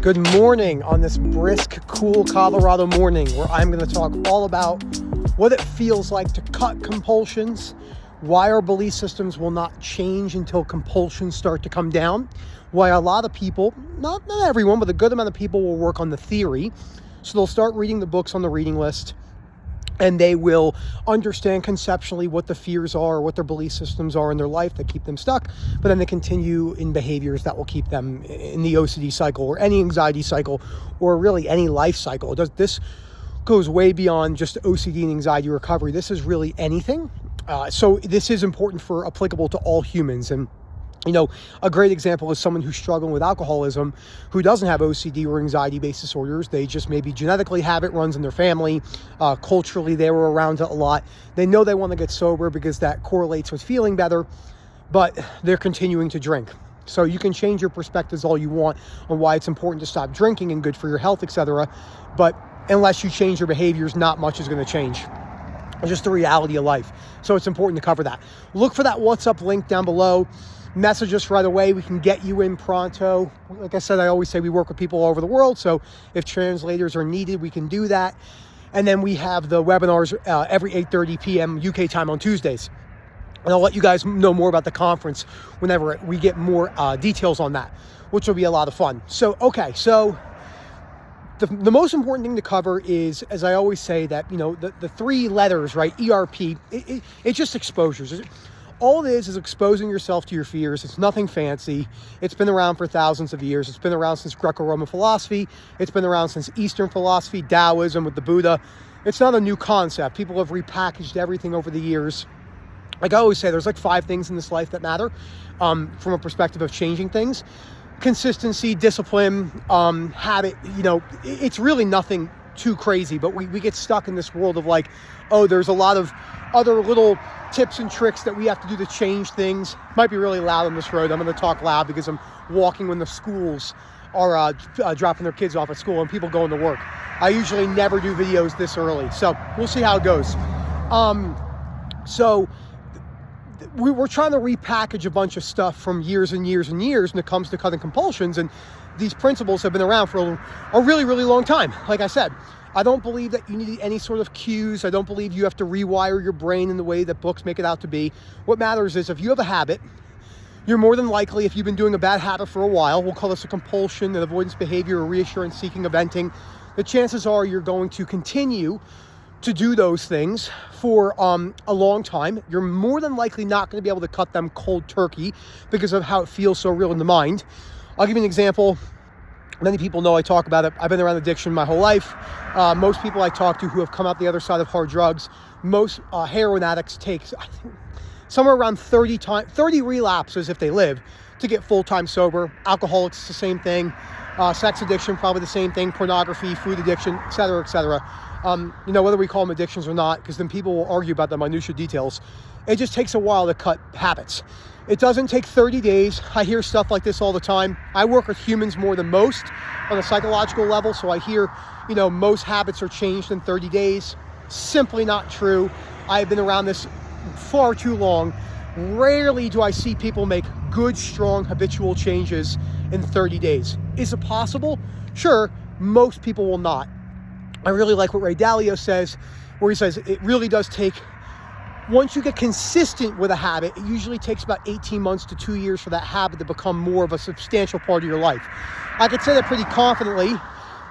Good morning on this brisk, cool Colorado morning where I'm going to talk all about what it feels like to cut compulsions, why our belief systems will not change until compulsions start to come down, why a lot of people, not everyone, but a good amount of people will work on the theory. So they'll start reading the books on the reading list and they will understand conceptually what the fears are, what their belief systems are in their life that keep them stuck, but then they continue in behaviors that will keep them in the OCD cycle or any anxiety cycle or really any life cycle. This goes way beyond just OCD and anxiety recovery. This is really anything. So this is important for applicable to all humans. And a great example is someone who's struggling with alcoholism, who doesn't have OCD or anxiety-based disorders. They just maybe genetically have it, runs in their family. Culturally, they were around it a lot. They know they want to get sober because that correlates with feeling better, but they're continuing to drink. So you can change your perspectives all you want on why it's important to stop drinking and good for your health, etc. But unless you change your behaviors, not much is going to change. It's just the reality of life. So it's important to cover that. Look for that What's Up link down below. Message us right away. We can get you in pronto. Like I said, I always say we work with people all over the world. So if translators are needed, we can do that. And then we have the webinars every 8:30 p.m. UK time on Tuesdays. And I'll let you guys know more about the conference whenever we get more details on that, which will be a lot of fun. So the most important thing to cover is, as I always say, that, the three letters, right? ERP, it's just exposures. All it is exposing yourself to your fears. It's nothing fancy. It's been around for thousands of years. It's been around since Greco-Roman philosophy. It's been around since Eastern philosophy, Taoism with the Buddha. It's not a new concept. People have repackaged everything over the years. Like I always say, there's like 5 things in this life that matter from a perspective of changing things. Consistency, discipline, habit, it's really nothing too crazy, but we get stuck in this world of like, oh, there's a lot of other little tips and tricks that we have to do to change things. Might be really loud on this road. I'm going to talk loud because I'm walking when the schools are dropping their kids off at school and people going to work. I usually never do videos this early, so we'll see how it goes. We're trying to repackage a bunch of stuff from years and years and years when it comes to cutting compulsions, and these principles have been around for a really, really long time. Like I said, I don't believe that you need any sort of cues. I don't believe you have to rewire your brain in the way that books make it out to be. What matters is if you have a habit, you're more than likely, if you've been doing a bad habit for a while, we'll call this a compulsion, an avoidance behavior, a reassurance seeking, a venting, the chances are you're going to continue to do those things for a long time. You're more than likely not going to be able to cut them cold turkey because of how it feels so real in the mind. I'll give you an example. Many people know I talk about it. I've been around addiction my whole life. Most people I talk to who have come out the other side of hard drugs, most heroin addicts take, I think, somewhere around 30 relapses if they live to get full-time sober. Alcoholics, the same thing. Sex addiction, probably the same thing. Pornography, food addiction, et cetera, et cetera. Whether we call them addictions or not, because then people will argue about the minutiae details. It just takes a while to cut habits. It doesn't take 30 days. I hear stuff like this all the time. I work with humans more than most on a psychological level, so I hear, most habits are changed in 30 days. Simply not true. I've been around this far too long. Rarely do I see people make good, strong, habitual changes in 30 days. Is it possible? Sure, most people will not. I really like what Ray Dalio says, where he says it really does take, once you get consistent with a habit, it usually takes about 18 months to 2 years for that habit to become more of a substantial part of your life. I could say that pretty confidently.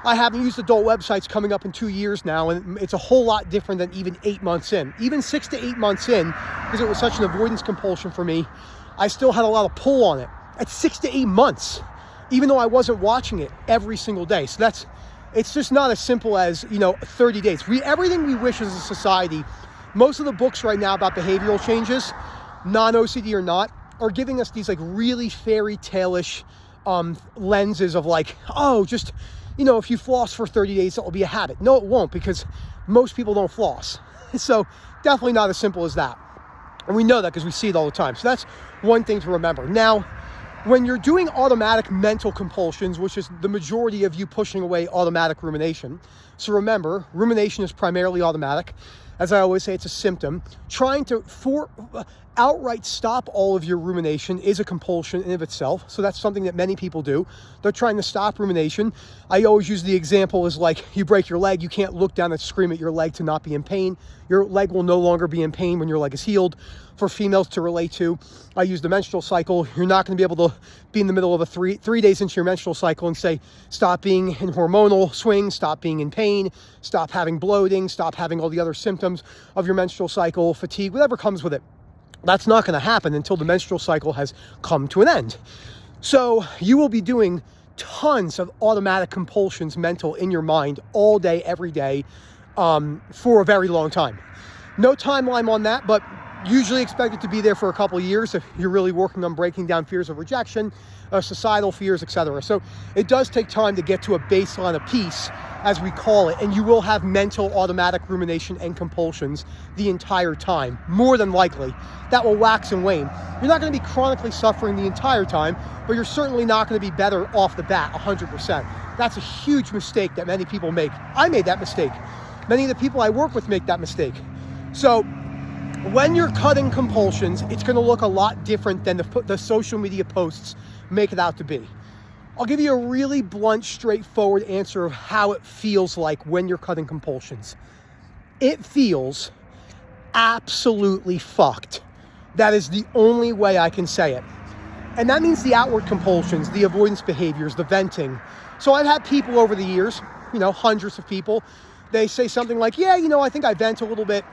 I haven't used adult websites coming up in 2 years now, and it's a whole lot different than even 8 months in. Even 6 to 8 months in, because it was such an avoidance compulsion for me, I still had a lot of pull on it. At 6 to 8 months, even though I wasn't watching it every single day. So it's just not as simple as, 30 days. Everything we wish as a society, most of the books right now about behavioral changes, non-OCD or not, are giving us these like really fairy tale-ish lenses of like, oh, just, if you floss for 30 days, it will be a habit. No, it won't, because most people don't floss. So definitely not as simple as that. And we know that because we see it all the time. So that's one thing to remember. Now, when you're doing automatic mental compulsions, which is the majority of you pushing away automatic rumination. So remember, rumination is primarily automatic. As I always say, it's a symptom. Trying to outright stop all of your rumination is a compulsion in of itself. So that's something that many people do. They're trying to stop rumination. I always use the example as like you break your leg, you can't look down and scream at your leg to not be in pain. Your leg will no longer be in pain when your leg is healed. For females to relate to, I use the menstrual cycle. You're not going to be able to be in the middle of a three days into your menstrual cycle and say, stop being in hormonal swings, stop being in pain, stop having bloating, stop having all the other symptoms of your menstrual cycle, fatigue, whatever comes with it. That's not going to happen until the menstrual cycle has come to an end. So you will be doing tons of automatic compulsions mental in your mind all day, every day, for a very long time. No timeline on that, but usually expect it to be there for a couple of years if you're really working on breaking down fears of rejection, societal fears, etc. So it does take time to get to a baseline of peace, as we call it, and you will have mental automatic rumination and compulsions the entire time, more than likely. That will wax and wane. You're not going to be chronically suffering the entire time, but you're certainly not going to be better off the bat 100%. That's a huge mistake that many people make. I made that mistake. Many of the people I work with make that mistake. So when you're cutting compulsions, it's going to look a lot different than the social media posts make it out to be. I'll give you a really blunt, straightforward answer of how it feels like when you're cutting compulsions. It feels absolutely fucked. That is the only way I can say it. And that means the outward compulsions, the avoidance behaviors, the venting. So I've had people over the years, hundreds of people, they say something like, yeah, I think I vent a little bit.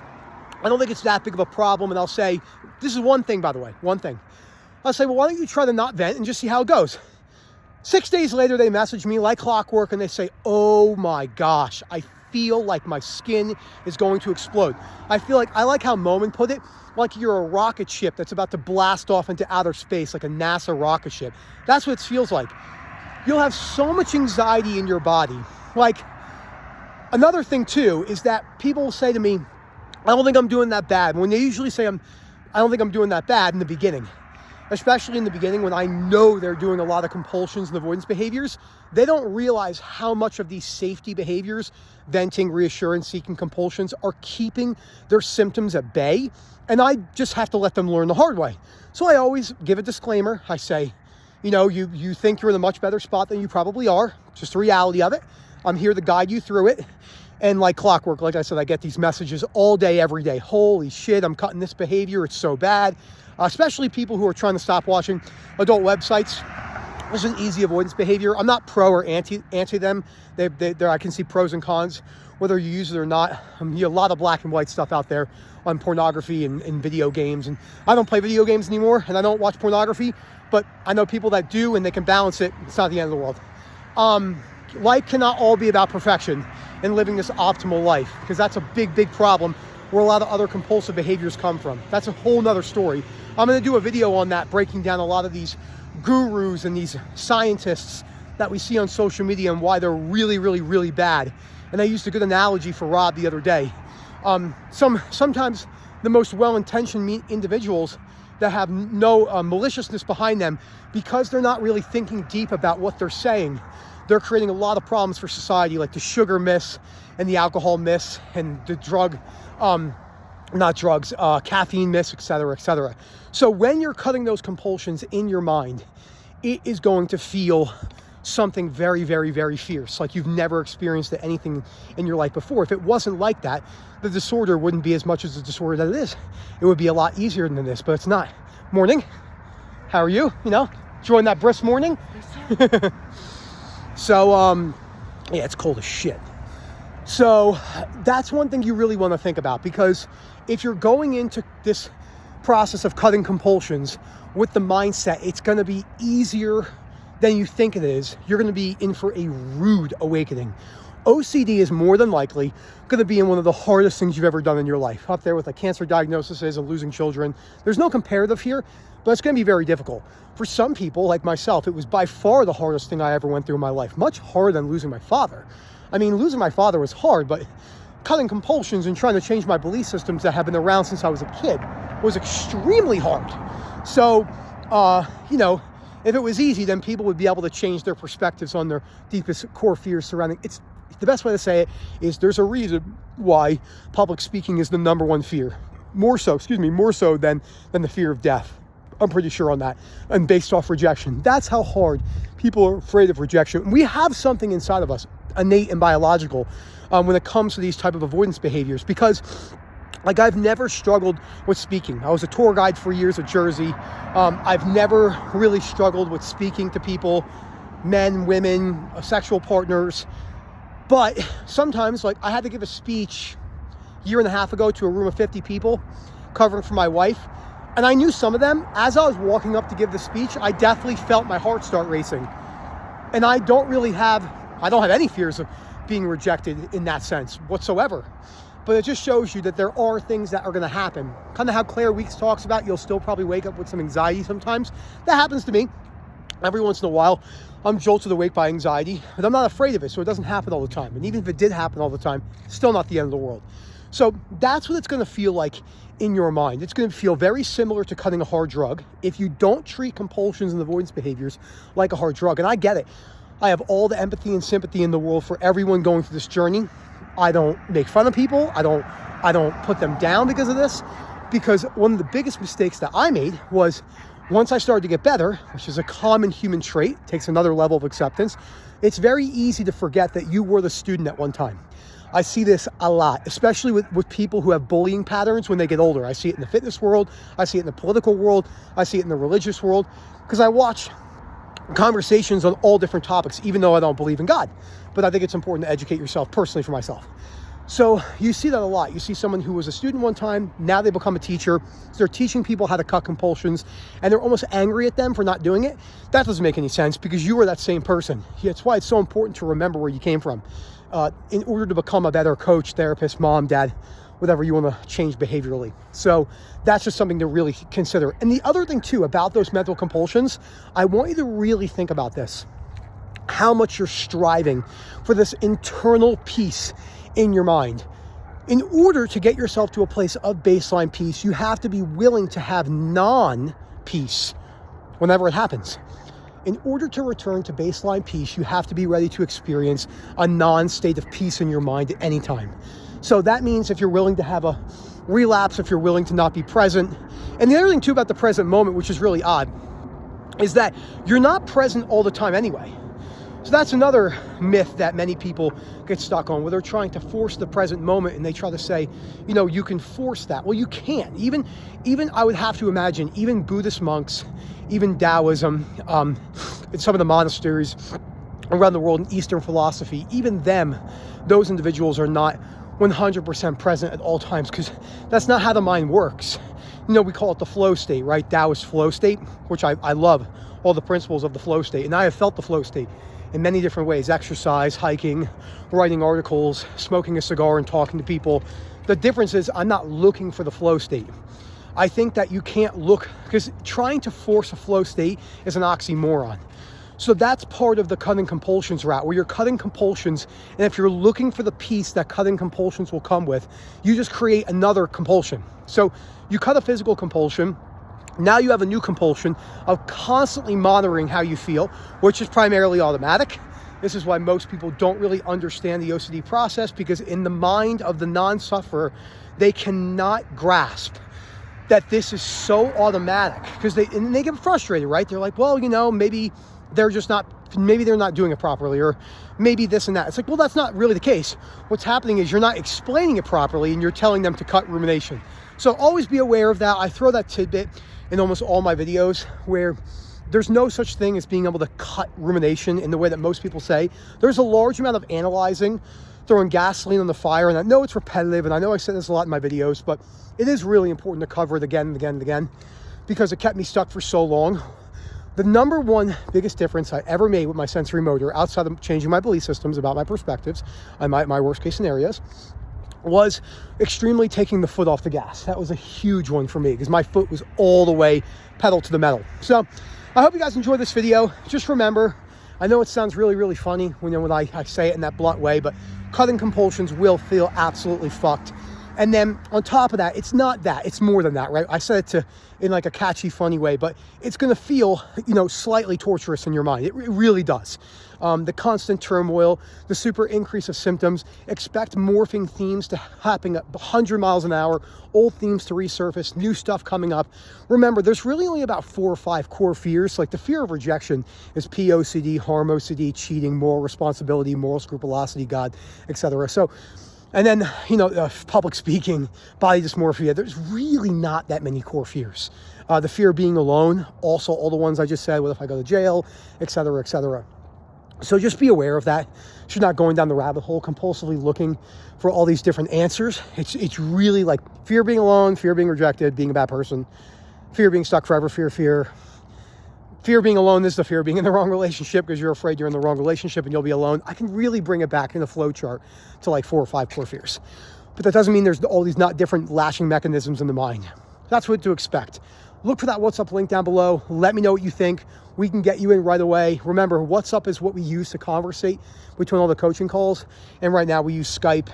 I don't think it's that big of a problem. And I'll say, this is one thing, by the way, one thing. I'll say, well, why don't you try to not vent and just see how it goes? 6 days later, they message me like clockwork and they say, oh my gosh, I feel like my skin is going to explode. I like how Momin put it, like you're a rocket ship that's about to blast off into outer space, like a NASA rocket ship. That's what it feels like. You'll have so much anxiety in your body. Like, another thing too is that people will say to me, I don't think I'm doing that bad. When they usually say I don't think I'm doing that bad in the beginning, especially in the beginning when I know they're doing a lot of compulsions and avoidance behaviors, they don't realize how much of these safety behaviors, venting, reassurance, seeking compulsions, are keeping their symptoms at bay. And I just have to let them learn the hard way. So I always give a disclaimer. I say, you think you're in a much better spot than you probably are. Just the reality of it. I'm here to guide you through it. And like clockwork, like I said, I get these messages all day, every day. Holy shit, I'm cutting this behavior. It's so bad. Especially people who are trying to stop watching adult websites. This is an easy avoidance behavior. I'm not pro or anti them. I can see pros and cons, whether you use it or not. A lot of black and white stuff out there on pornography and video games. And I don't play video games anymore, and I don't watch pornography. But I know people that do, and they can balance it. It's not the end of the world. Life cannot all be about perfection and living this optimal life, because that's a big, big problem where a lot of other compulsive behaviors come from. That's a whole nother story. I'm going to do a video on that, breaking down a lot of these gurus and these scientists that we see on social media and why they're really, really, really bad. And I used a good analogy for Rob the other day. Sometimes the most well-intentioned individuals that have no maliciousness behind them, because they're not really thinking deep about what they're saying, they're creating a lot of problems for society, like the sugar myths and the alcohol myths and the caffeine myths, etc., etc. So when you're cutting those compulsions in your mind, it is going to feel something very, very, very fierce, like you've never experienced anything in your life before. If it wasn't like that, the disorder wouldn't be as much as the disorder that it is. It would be a lot easier than this, but it's not. Morning. How are you? Enjoying that brisk morning? So, yeah, it's cold as shit. So that's one thing you really want to think about, because if you're going into this process of cutting compulsions with the mindset it's going to be easier than you think it is, you're going to be in for a rude awakening. OCD is more than likely going to be in one of the hardest things you've ever done in your life, up there with a cancer diagnosis and losing children. There's no comparative here, but it's going to be very difficult. For some people, like myself, it was by far the hardest thing I ever went through in my life, much harder than losing my father. I mean, losing my father was hard, but cutting compulsions and trying to change my belief systems that have been around since I was a kid was extremely hard. So, if it was easy, then people would be able to change their perspectives on their deepest core fears surrounding it. The best way to say it is there's a reason why public speaking is the number one fear. more so than the fear of death. I'm pretty sure on that, and based off rejection. That's how hard people are afraid of rejection. We have something inside of us, innate and biological, when it comes to these type of avoidance behaviors, because like I've never struggled with speaking. I was a tour guide for years at Jersey. I've never really struggled with speaking to people, men, women, sexual partners. But sometimes, like I had to give a speech a year and a half ago to a room of 50 people, covering for my wife. And I knew some of them, as I was walking up to give the speech, I definitely felt my heart start racing. And I don't have any fears of being rejected in that sense whatsoever. But it just shows you that there are things that are going to happen. Kind of how Claire Weeks talks about, you'll still probably wake up with some anxiety sometimes. That happens to me. Every once in a while, I'm jolted awake by anxiety, but I'm not afraid of it, so it doesn't happen all the time. And even if it did happen all the time, still not the end of the world. So that's what it's going to feel like in your mind. It's going to feel very similar to cutting a hard drug if you don't treat compulsions and avoidance behaviors like a hard drug. And I get it. I have all the empathy and sympathy in the world for everyone going through this journey. I don't make fun of people. I don't put them down because of this, because one of the biggest mistakes that I made was once I started to get better, which is a common human trait, takes another level of acceptance. It's very easy to forget that you were the student at one time. I see this a lot, especially with people who have bullying patterns when they get older. I see it in the fitness world. I see it in the political world. I see it in the religious world, because I watch conversations on all different topics, even though I don't believe in God. But I think it's important to educate yourself personally for myself. So you see that a lot. You see someone who was a student one time, now they become a teacher. So they're teaching people how to cut compulsions, and they're almost angry at them for not doing it. That doesn't make any sense, because you were that same person. That's why it's so important to remember where you came from in order to become a better coach, therapist, mom, dad, whatever you want to change behaviorally. So that's just something to really consider. And the other thing too about those mental compulsions, I want you to really think about this, how much you're striving for this internal peace in your mind. In order to get yourself to a place of baseline peace, you have to be willing to have non-peace whenever it happens. In order to return to baseline peace, you have to be ready to experience a non-state of peace in your mind at any time. So that means if you're willing to have a relapse, if you're willing to not be present. And the other thing too about the present moment, which is really odd, is that you're not present all the time anyway. So that's another myth that many people get stuck on, where they're trying to force the present moment, and they try to say, you know, you can force that. Well, you can't. Even I would have to imagine, even Buddhist monks, even Taoism, in some of the monasteries around the world in Eastern philosophy, even them, those individuals are not 100% present at all times, because that's not how the mind works. You know, we call it the flow state, right? Taoist flow state, which I love all the principles of the flow state. And I have felt the flow state in many different ways: exercise, hiking, writing articles, smoking a cigar, and talking to people. The difference is I'm not looking for the flow state. I think that you can't look, because trying to force a flow state is an oxymoron. So that's part of the cutting compulsions route, where you're cutting compulsions, and if you're looking for the peace that cutting compulsions will come with, you just create another compulsion. So you cut a physical compulsion. Now you have a new compulsion of constantly monitoring how you feel, which is primarily automatic. This is why most people don't really understand the OCD process, because in the mind of the non-sufferer, they cannot grasp that this is so automatic, because they get frustrated, right? They're like, well, you know, maybe they're not doing it properly, or maybe this and that. It's like, well, that's not really the case. What's happening is you're not explaining it properly, and you're telling them to cut rumination. So always be aware of that. I throw that tidbit in almost all my videos, where there's no such thing as being able to cut rumination in the way that most people say. There's a large amount of analyzing, throwing gasoline on the fire, and I know it's repetitive, and I know I said this a lot in my videos, but it is really important to cover it again and again and again, because it kept me stuck for so long. The number one biggest difference I ever made with my sensory motor, outside of changing my belief systems about my perspectives and my worst case scenarios, was extremely taking the foot off the gas. That was a huge one for me, because my foot was all the way pedal to the metal. So I hope you guys enjoyed this video. Just remember, I know it sounds really, really funny when I say it in that blunt way, but cutting compulsions will feel absolutely fucked. And then on top of that, it's not that, it's more than that, right? I said it in like a catchy, funny way, but it's going to feel, slightly torturous in your mind. It really does. The constant turmoil, the super increase of symptoms, expect morphing themes to happen at 100 miles an hour, old themes to resurface, new stuff coming up. Remember, there's really only about 4 or 5 core fears. Like the fear of rejection is POCD, harm OCD, cheating, moral responsibility, moral scrupulosity, God, etc. So, and then, public speaking, body dysmorphia, there's really not that many core fears. The fear of being alone, also all the ones I just said, what if I go to jail, etc., etc. So just be aware of that. You're not going down the rabbit hole, compulsively looking for all these different answers. It's really like fear of being alone, fear of being rejected, being a bad person, fear of being stuck forever, fear. Fear of being alone is the fear of being in the wrong relationship because you're afraid you're in the wrong relationship and you'll be alone. I can really bring it back in a flow chart to like 4 or 5 core fears. But that doesn't mean there's all these not different lashing mechanisms in the mind. That's what to expect. Look for that What's Up link down below. Let me know what you think. We can get you in right away. Remember, What's Up is what we use to conversate between all the coaching calls. And right now we use Skype.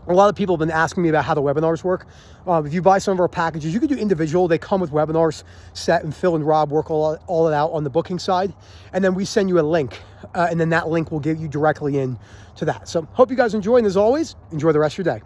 A lot of people have been asking me about how the webinars work. If you buy some of our packages, you can do individual. They come with webinars set, and Phil and Rob work all it out on the booking side. And then we send you a link, and then that link will get you directly in to that. So hope you guys enjoy. And as always, enjoy the rest of your day.